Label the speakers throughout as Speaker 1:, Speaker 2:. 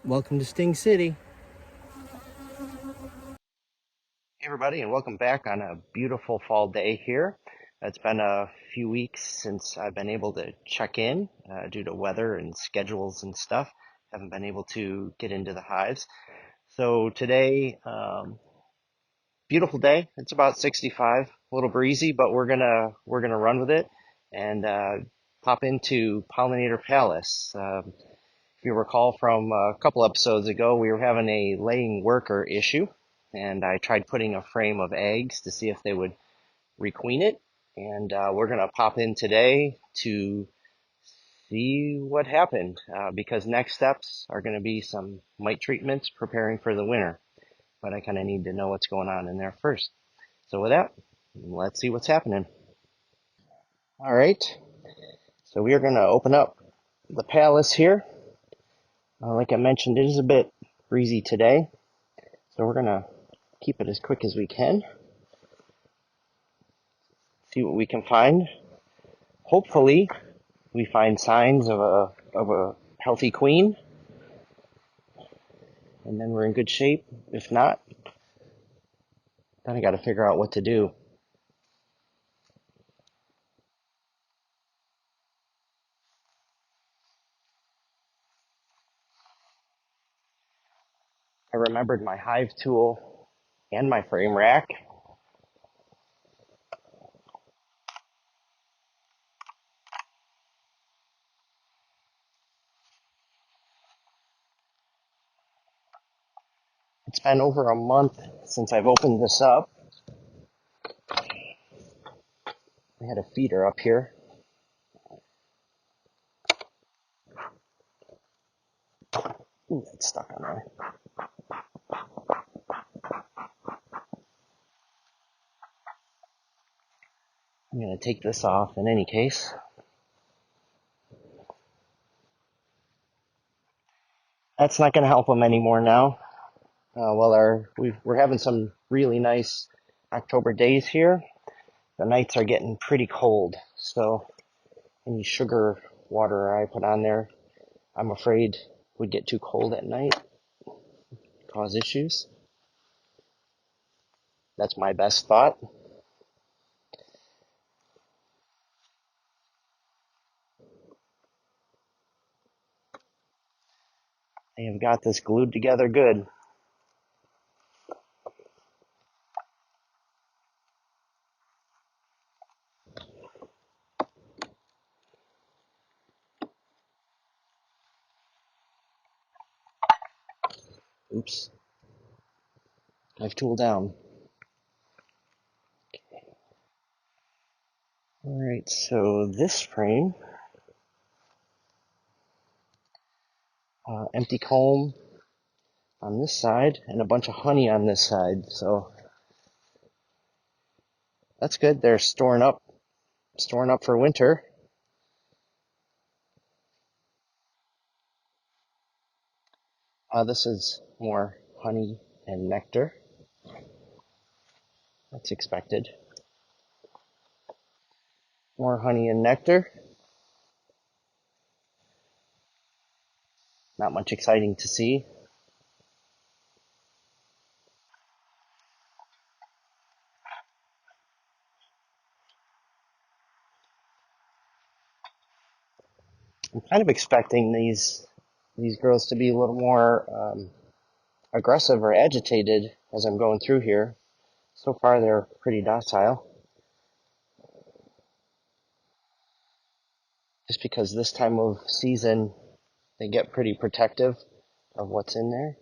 Speaker 1: Welcome to Sting City.
Speaker 2: Hey everybody, and welcome back on a beautiful fall day here. It's been a few weeks since I've been able to check in due to weather and schedules and stuff. Haven't been able to get into the hives. So today, beautiful day. It's about 65, a little breezy, but we're gonna run with it and pop into Pollinator Palace. If you recall from a couple episodes ago, we were having a laying worker issue, and I tried putting a frame of eggs to see if they would requeen it. And we're going to pop in today to see what happened because next steps are going to be some mite treatments preparing for the winter. But I kind of need to know what's going on in there first. So with that, let's see what's happening. All right, so we are going to open up the palace here. Like I mentioned, it is a bit breezy today, so we're going to keep it as quick as we can. See what we can find. Hopefully, we find signs of a healthy queen, and then we're in good shape. If not, then I got to figure out what to do. I remembered my hive tool and my frame rack. It's been over a month since I've opened this up. I had a feeder up here. Ooh, that's stuck on there. I'm going to take this off in any case. That's not going to help them anymore now. We're having some really nice October days here. The nights are getting pretty cold, so any sugar water I put on there, I'm afraid would get too cold at night, cause issues. That's my best thought. I have got this glued together good. Oops, knife tool down. All right, so this frame, empty comb on this side and a bunch of honey on this side. So that's good. They're storing up for winter. This is more honey and nectar. That's expected. More honey and nectar. Not much exciting to see. I'm kind of expecting these girls to be a little more aggressive or agitated as I'm going through here. So far, they're pretty docile. Just because this time of season, they get pretty protective of what's in there.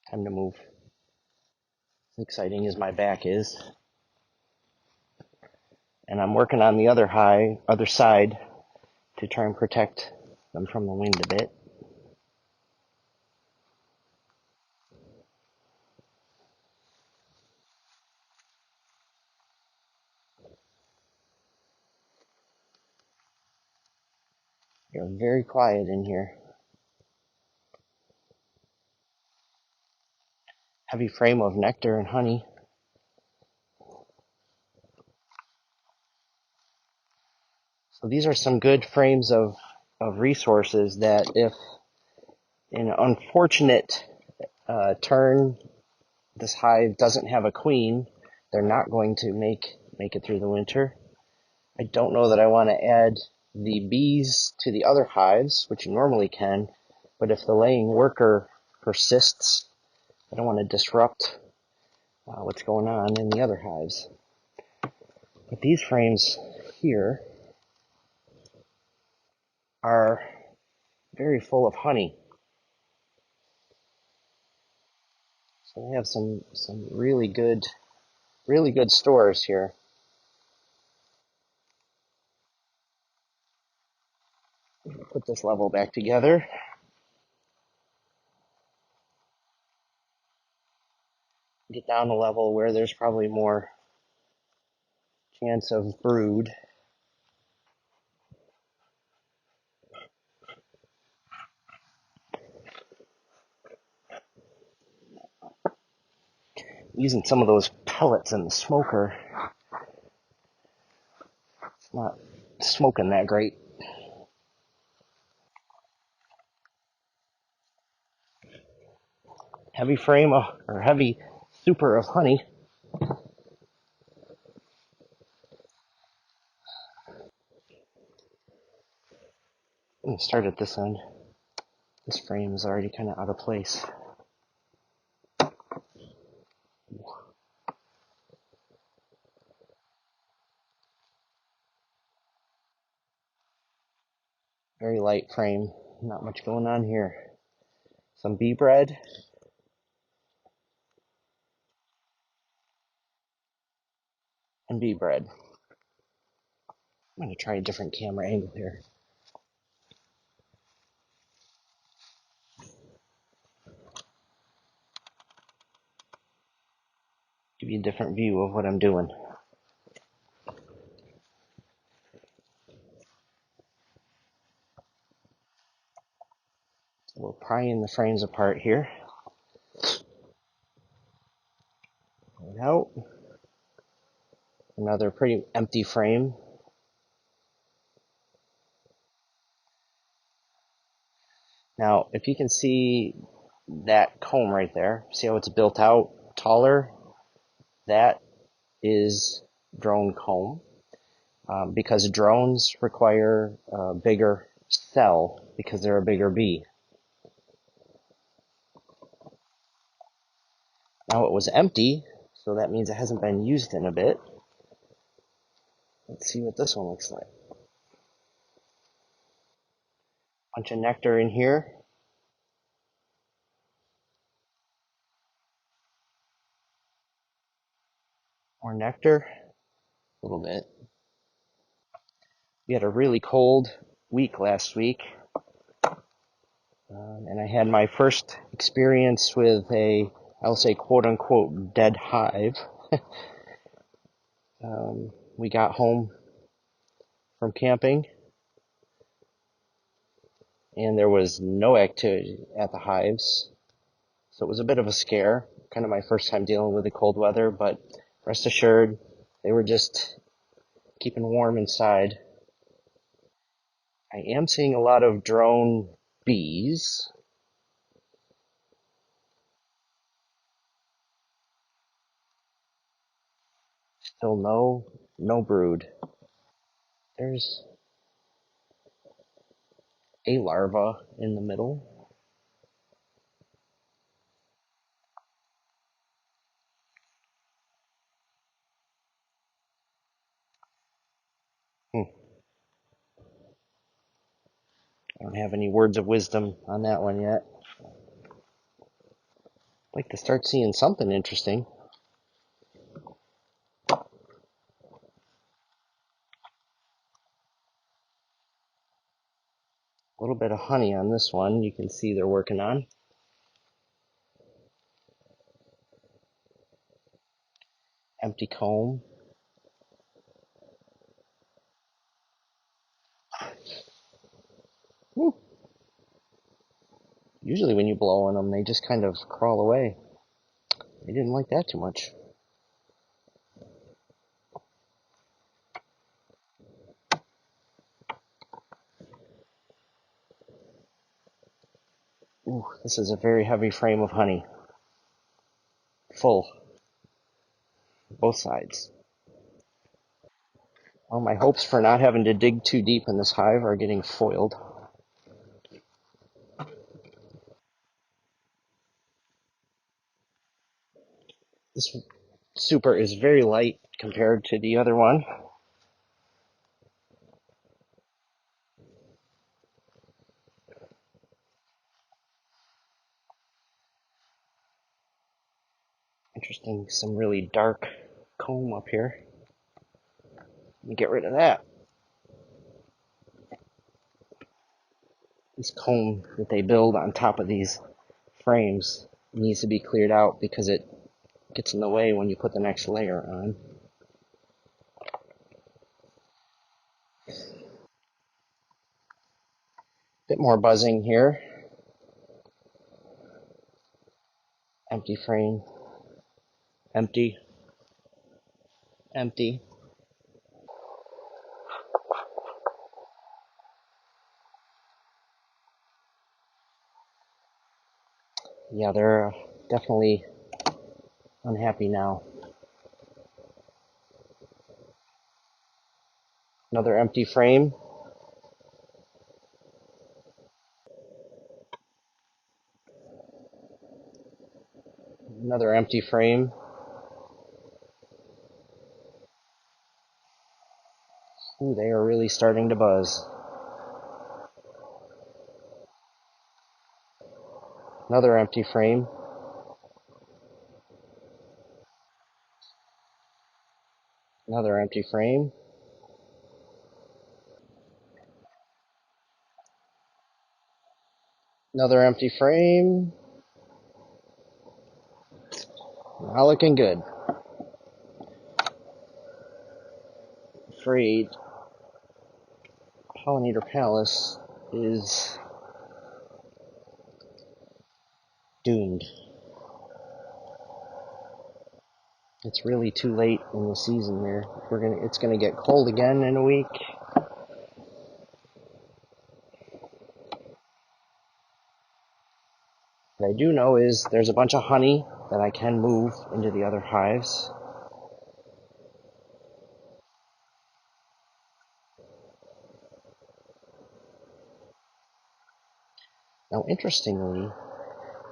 Speaker 2: Time to move. As exciting as my back is. And I'm working on the other side to try and protect them from the wind a bit. They're very quiet in here. Heavy frame of nectar and honey. So these are some good frames of resources that if in an unfortunate turn this hive doesn't have a queen, they're not going to make it through the winter. I don't know that I want to add the bees to the other hives, which you normally can, but if the laying worker persists, I don't want to disrupt what's going on in the other hives. But these frames here are very full of honey. So they have some really good stores here. Put this level back together. Get down a level where there's probably more chance of brood. Using some of those pellets in the smoker, it's not smoking that great. Heavy frame or heavy super of honey. I'm gonna start at this end. This frame is already kind of out of place. Very light frame. Not much going on here. Some bee bread. And bee bread. I'm going to try a different camera angle here. Give you a different view of what I'm doing. So we're prying the frames apart here. Pull it out. Another pretty empty frame. Now, if you can see that comb right there, see how it's built out taller? That is drone comb. Because drones require a bigger cell because they're a bigger bee. Now it was empty, so that means it hasn't been used in a bit. Let's see what this one looks like. Bunch of nectar in here. More nectar. A little bit. We had a really cold week last week. And I had my first experience with I'll say quote unquote, dead hive. We got home from camping and there was no activity at the hives. So it was a bit of a scare, kind of my first time dealing with the cold weather, but rest assured, they were just keeping warm inside. I am seeing a lot of drone bees. Still no brood. There's a larva in the middle. I don't have any words of wisdom on that one yet. I'd like to start seeing something interesting. A little bit of honey on this one. You can see they're working on. Empty comb. Woo. Usually when you blow on them, they just kind of crawl away. They didn't like that too much. Ooh, this is a very heavy frame of honey. Full, both sides. Well, my hopes for not having to dig too deep in this hive are getting foiled. This super is very light compared to the other one. Interesting, some really dark comb up here. Let me get rid of that. This comb that they build on top of these frames needs to be cleared out because it gets in the way when you put the next layer on. Bit more buzzing here. Empty frame. Empty. Empty. Yeah, they're definitely unhappy now. Another empty frame. Another empty frame. Ooh, they are really starting to buzz. Another empty frame. Another empty frame. Another empty frame. Not looking good. Afraid Pollinator Palace is doomed. It's really too late in the season here. It's gonna get cold again in a week. What I do know is there's a bunch of honey that I can move into the other hives. Now, interestingly,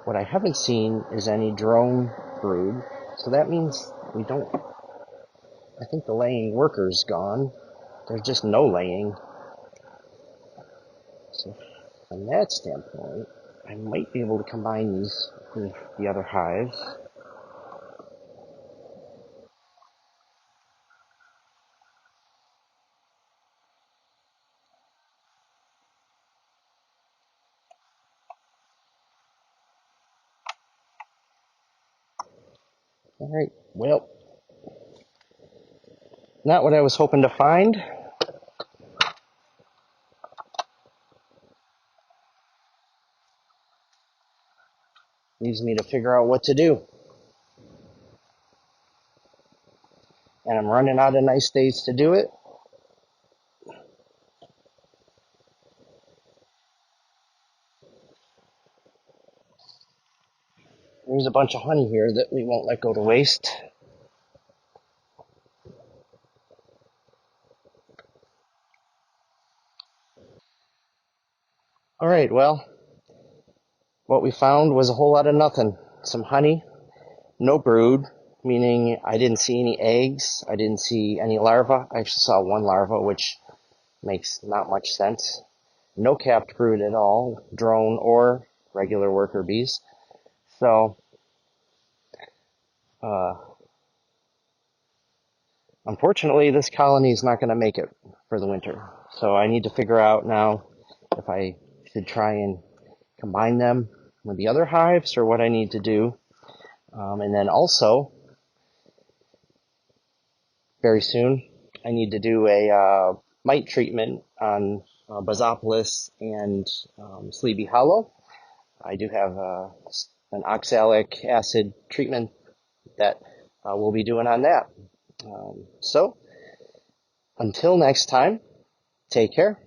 Speaker 2: what I haven't seen is any drone brood. So that means we don't, I think the laying worker's gone. There's just no laying. So from that standpoint, I might be able to combine these with the other hives. All right, well, not what I was hoping to find. Leaves me to figure out what to do. And I'm running out of nice days to do it. There's a bunch of honey here that we won't let go to waste. All right, well, what we found was a whole lot of nothing. Some honey, no brood, meaning I didn't see any eggs. I didn't see any larvae. I actually saw one larva, which makes not much sense. No capped brood at all, drone or regular worker bees. So, uh, unfortunately, this colony is not going to make it for the winter. So I need to figure out now if I should try and combine them with the other hives or what I need to do. And then also, very soon, I need to do a mite treatment on Basopolis and Slee Bee Hollow. I do have an oxalic acid treatment that we'll be doing on that. So, until next time, take care.